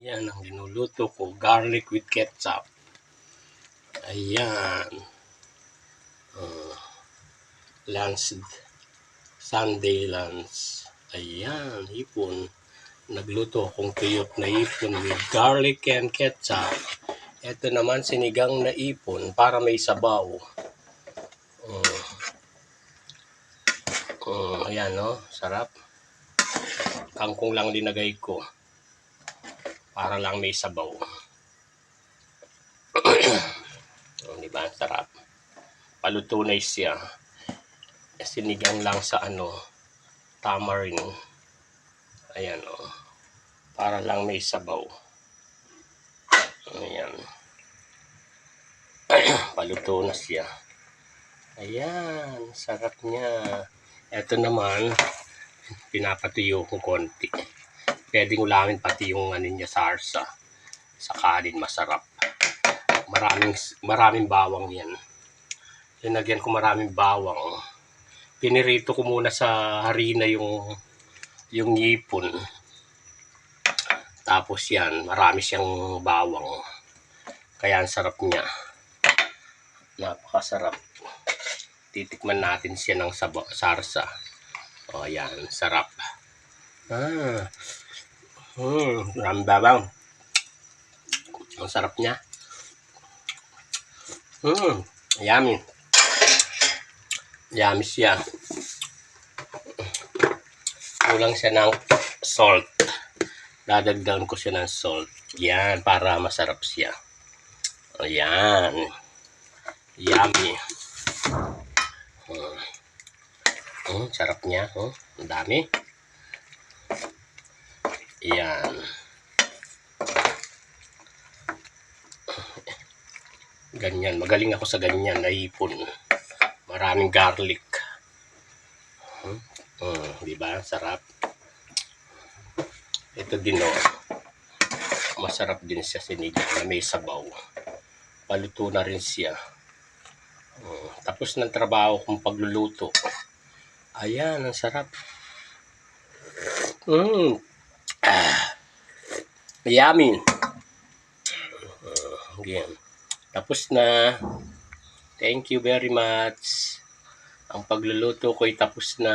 Yan ang linuluto ko, garlic with ketchup. Ayan. Lunch, Sunday lunch. Ayan, hipon. Nagluto akong tuyot na hipon with garlic and ketchup. Ito naman sinigang na hipon para may sabaw. Ayan, no? Sarap. Kangkong lang linagay ko para lang may sabaw. Diba? Sarap. Paluto na siya. Sinigang lang sa tamarind. Ayan, o. Para lang may sabaw. Ayan. Paluto na siya. Ayan. Sarap niya. Ito naman, pinapatuyo ko konti. Pwedeng ulamin pati yung niya sarsa. Sa kanin masarap. Maraming bawang yan. Linagyan ko maraming bawang. Pinirito ko muna sa harina yung hipon. Tapos yan, marami siyang bawang. Kaya ang sarap niya. Napakasarap. Titikman natin siya ng sarsa. O yan, sarap. Maraming bawang. Ang sarap niya. Yummy. Yummy siya. Kulang siya ng salt. Dadagdagan ko siya ng salt. Yan, para masarap siya. Ayan. Yummy. Sarap niya. Ang dami. Ayan. Ganyan. Magaling ako sa ganyan. Nahipon. Maraming garlic. Diba? Sarap. Ito din, masarap din siya sinigang na may sabaw. Paluto na rin siya. Tapos ng trabaho kong pagluluto. Ayan, ang sarap. Yummy. Again. Tapos na. Thank you very much. Ang pagluluto ko ay tapos na.